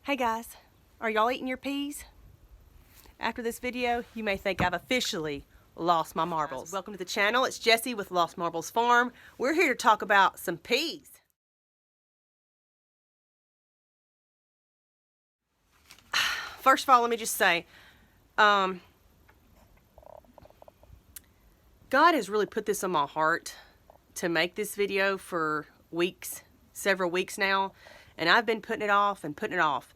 Hey guys, are y'all eating your peas? After this video, you may think I've officially lost my marbles. Welcome to the channel. It's Jessie with Lost Marbles Farm. We're here to talk about some peas. First of all, let me just say, God has really put this on my heart to make this video for weeks, several weeks now, and I've been putting it off and putting it off.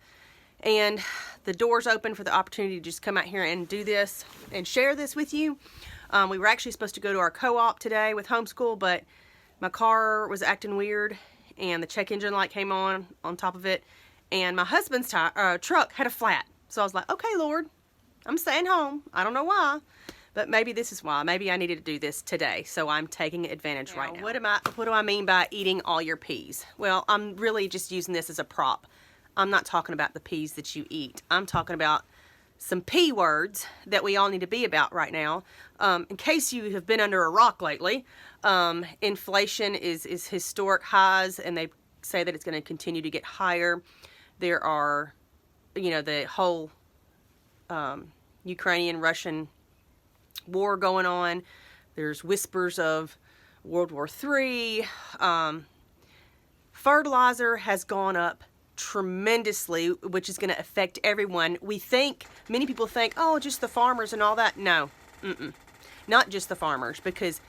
And the door's open for the opportunity to just come out here and do this and share this with you. We were actually supposed to go to our co-op today with homeschool, but my car was acting weird and the check engine light came on top of it, and my husband's truck had a flat. So I was like, okay, Lord, I'm staying home. I don't know why, but maybe this is why. Maybe I needed to do this today, so I'm taking advantage right now. What do I mean by eating all your peas? Well, I'm really just using this as a prop. I'm not talking about the peas that you eat. I'm talking about some P words that we all need to be about right now. In case you have been under a rock lately, inflation is historic highs, and they say that it's going to continue to get higher. There are, the whole Ukrainian-Russian war going on. There's whispers of World War III. Fertilizer has gone up tremendously, which is going to affect everyone. Many people think, oh, just the farmers and all that. No, not just the farmers, because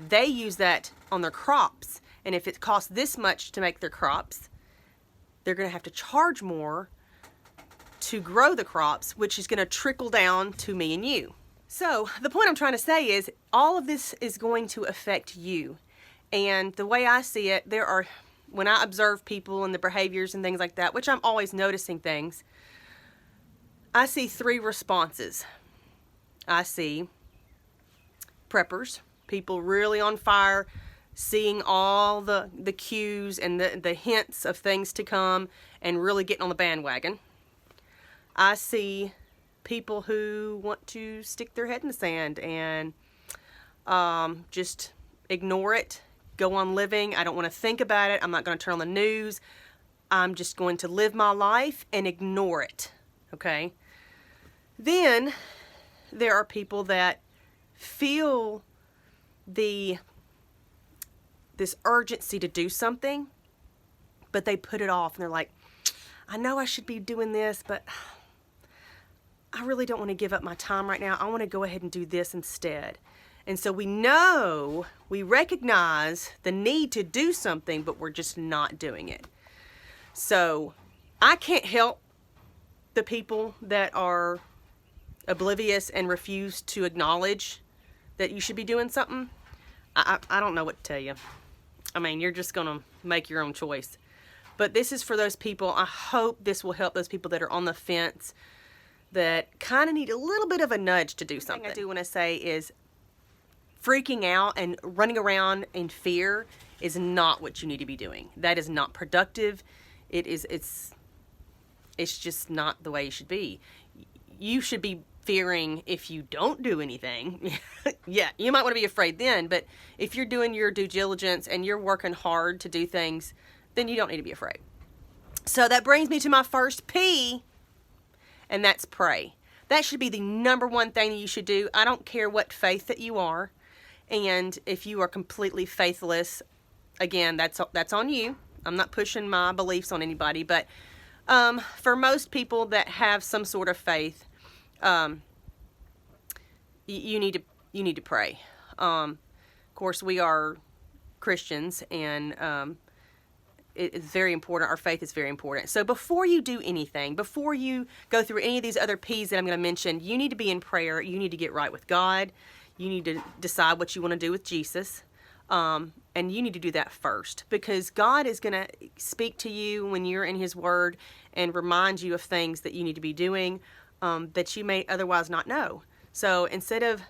they use that on their crops. And if it costs this much to make their crops, they're going to have to charge more to grow the crops, which is going to trickle down to me and you. So the point I'm trying to say is all of this is going to affect you. And the way I see it, when I observe people and the behaviors and things like that, which I'm always noticing things, I see three responses. I see preppers, people really on fire, seeing all the cues and the hints of things to come and really getting on the bandwagon. I see people who want to stick their head in the sand and just ignore it. Go on living. I don't want to think about it. I'm not going to turn on the news. I'm just going to live my life and ignore it. Okay? Then there are people that feel this urgency to do something, but they put it off and they're like, I know I should be doing this, but I really don't want to give up my time right now. I want to go ahead and do this instead. And so we recognize the need to do something, but we're just not doing it. So I can't help the people that are oblivious and refuse to acknowledge that you should be doing something. I don't know what to tell you. I mean, you're just going to make your own choice. But this is for those people. I hope this will help those people that are on the fence, that kind of need a little bit of a nudge to do something. The thing I do want to say is, freaking out and running around in fear is not what you need to be doing. That is not productive. It's just not the way you should be. You should be fearing if you don't do anything. Yeah, you might want to be afraid then, but if you're doing your due diligence and you're working hard to do things, then you don't need to be afraid. So that brings me to my first P, and that's pray. That should be the number one thing that you should do. I don't care what faith that you are. And if you are completely faithless, again, that's on you. I'm not pushing my beliefs on anybody, but for most people that have some sort of faith, you need to pray. Of course, we are Christians, and it's very important. Our faith is very important. So before you do anything, before you go through any of these other P's that I'm going to mention, you need to be in prayer. You need to get right with God. You need to decide what you want to do with Jesus. And you need to do that first, because God is going to speak to you when you're in His Word and remind you of things that you need to be doing that you may otherwise not know. So instead of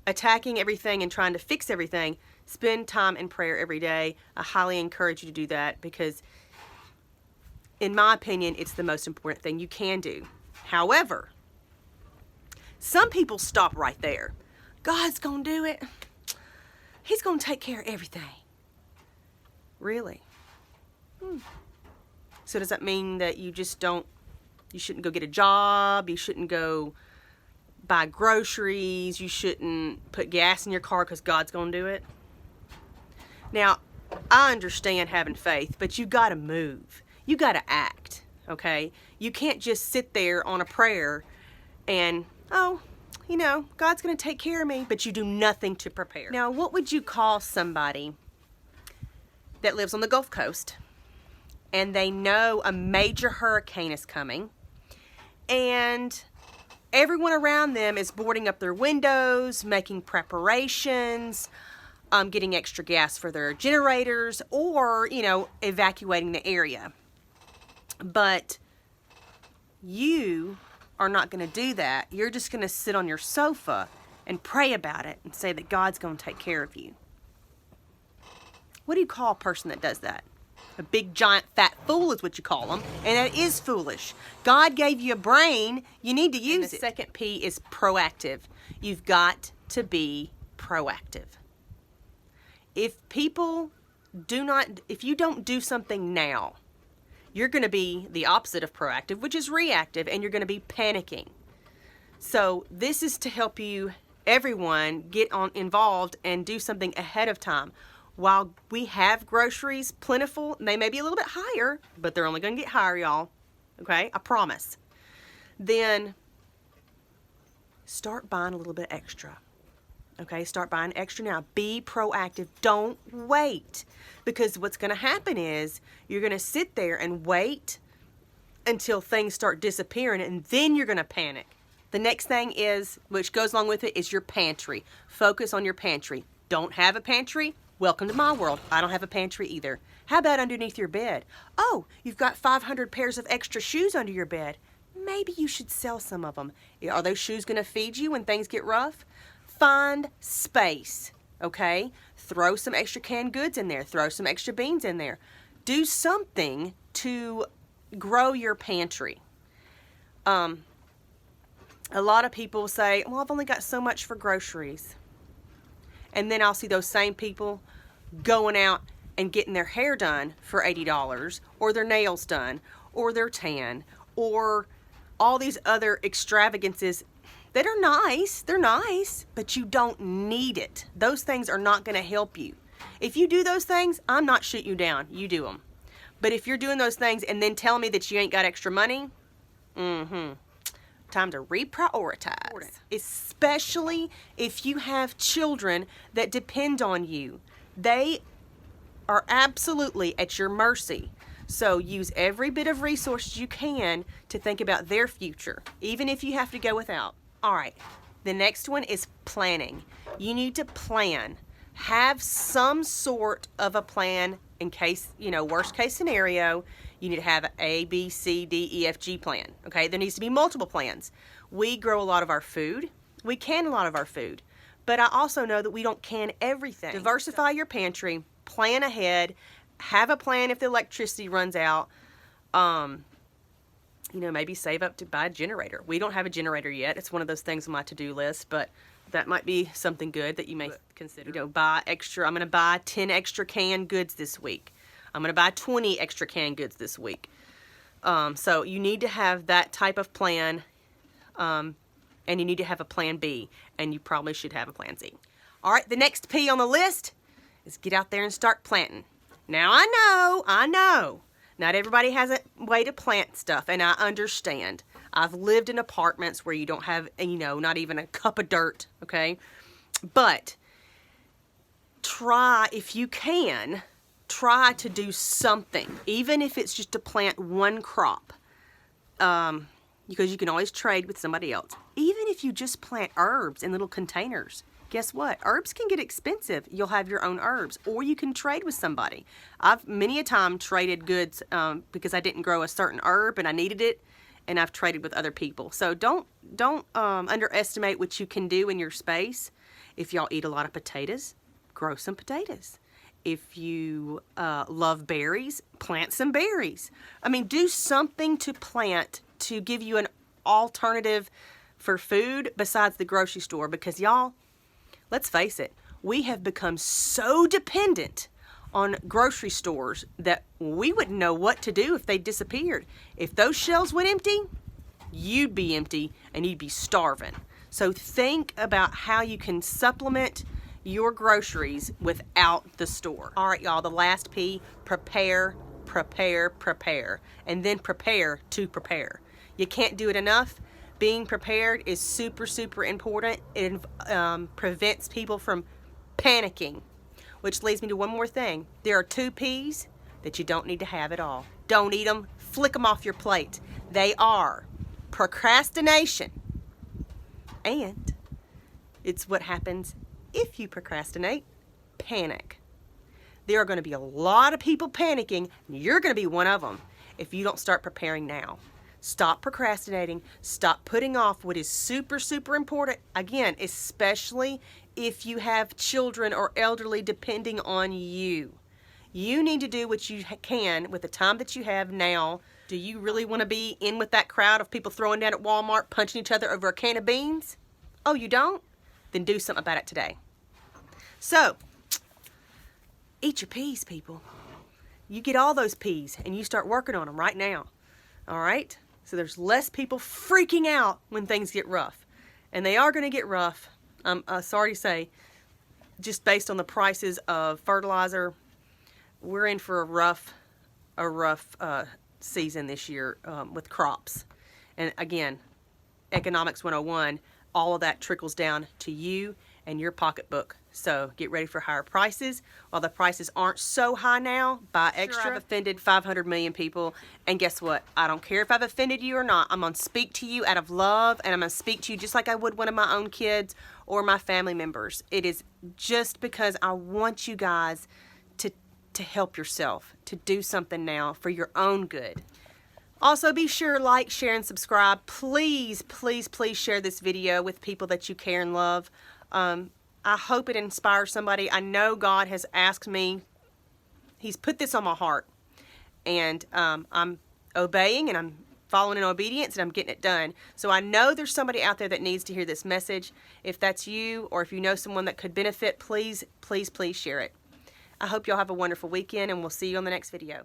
attacking everything and trying to fix everything, spend time in prayer every day. I highly encourage you to do that, because in my opinion, it's the most important thing you can do. However, some people stop right there. God's going to do it. He's going to take care of everything. Really? So does that mean that you just don't You shouldn't go get a job. You shouldn't go buy groceries. You shouldn't put gas in your car because God's going to do it. Now, I understand having faith, but you got to move. You got to act, okay? You can't just sit there on a prayer and, oh, you know, God's going to take care of me, but you do nothing to prepare. Now, what would you call somebody that lives on the Gulf Coast and they know a major hurricane is coming and everyone around them is boarding up their windows, making preparations, getting extra gas for their generators, or, you know, evacuating the area. But you are not going to do that. You're just going to sit on your sofa and pray about it and say that God's going to take care of you. What do you call a person that does that? A big, giant, fat fool is what you call them. And that is foolish. God gave you a brain. You need to use it. The second P is proactive. You've got to be proactive. If you don't do something now, you're going to be the opposite of proactive, which is reactive, and you're going to be panicking. So this is to help you, everyone, get involved and do something ahead of time. While we have groceries plentiful, they may be a little bit higher, but they're only going to get higher, y'all. Okay? I promise. Then start buying a little bit extra. Okay? Start buying extra now. Be proactive. Don't wait. Because what's going to happen is you're going to sit there and wait until things start disappearing, and then you're going to panic. The next thing is, which goes along with it, is your pantry. Focus on your pantry. Don't have a pantry? Welcome to my world. I don't have a pantry either. How about underneath your bed? Oh, you've got 500 pairs of extra shoes under your bed. Maybe you should sell some of them. Are those shoes going to feed you when things get rough? Find space, okay? Throw some extra canned goods in there. Throw some extra beans in there. Do something to grow your pantry. A lot of people say, well, I've only got so much for groceries. And then I'll see those same people going out and getting their hair done for $80, or their nails done, or their tan, or all these other extravagances that are nice. They're nice, but you don't need it. Those things are not going to help you. If you do those things, I'm not shooting you down. You do them. But if you're doing those things and then telling me that you ain't got extra money, time to reprioritize. Especially if you have children that depend on you. They are absolutely at your mercy. So use every bit of resources you can to think about their future, even if you have to go without. All right, the next one is planning. You need to plan. Have some sort of a plan in case, worst case scenario, you need to have an A, B, C, D, E, F, G plan. Okay, there needs to be multiple plans. We grow a lot of our food. We can a lot of our food. But I also know that we don't can everything. Diversify your pantry. Plan ahead. Have a plan if the electricity runs out. Maybe save up to buy a generator. We don't have a generator yet. It's one of those things on my to-do list, but that might be something good that you may consider. Buy extra. I'm going to buy 10 extra canned goods this week. I'm going to buy 20 extra canned goods this week. So you need to have that type of plan, and you need to have a plan B, and you probably should have a plan Z. All right, the next P on the list is get out there and start planting. Now, I know, not everybody has a way to plant stuff, and I understand. I've lived in apartments where you don't have, not even a cup of dirt, okay? But try, if you can, try to do something, even if it's just to plant one crop, because you can always trade with somebody else. Even if you just plant herbs in little containers, guess what? Herbs can get expensive. You'll have your own herbs, or you can trade with somebody. I've many a time traded goods because I didn't grow a certain herb and I needed it, and I've traded with other people. So don't underestimate what you can do in your space. If y'all eat a lot of potatoes, grow some potatoes. If you love berries, plant some berries. Do something to plant to give you an alternative for food besides the grocery store, because y'all, let's face it, we have become so dependent on grocery stores that we wouldn't know what to do if they disappeared. If those shelves went empty, you'd be empty and you'd be starving. So think about how you can supplement your groceries without the store. All right, y'all, the last P, prepare, prepare, prepare, and then prepare to prepare. You can't do it enough. Being prepared is super, super important. It prevents people from panicking, which leads me to one more thing. There are 2 P's that you don't need to have at all. Don't eat them, flick them off your plate. They are procrastination, and it's what happens if you procrastinate, panic. There are going to be a lot of people panicking, and you're going to be one of them if you don't start preparing now. Stop procrastinating. Stop putting off what is super, super important. Again, especially if you have children or elderly depending on you. You need to do what you can with the time that you have now. Do you really want to be in with that crowd of people throwing down at Walmart, punching each other over a can of beans? Oh, you don't? Then do something about it today. So, eat your peas, people. You get all those peas and you start working on them right now. All right? So there's less people freaking out when things get rough. And they are going to get rough. I'm sorry to say, just based on the prices of fertilizer, we're in for a rough season this year with crops. And again, Economics 101, all of that trickles down to you and your pocketbook. So get ready for higher prices. While the prices aren't so high now, buy extra. Sure, I've offended 500 million people. And guess what? I don't care if I've offended you or not. I'm going to speak to you out of love, and I'm going to speak to you just like I would one of my own kids or my family members. It is just because I want you guys to help yourself, to do something now for your own good. Also, be sure to like, share, and subscribe. Please, please, please share this video with people that you care and love. I hope it inspires somebody. I know God has asked me. He's put this on my heart. And I'm obeying and I'm following in obedience and I'm getting it done. So I know there's somebody out there that needs to hear this message. If that's you or if you know someone that could benefit, please, please, please share it. I hope y'all have a wonderful weekend and we'll see you on the next video.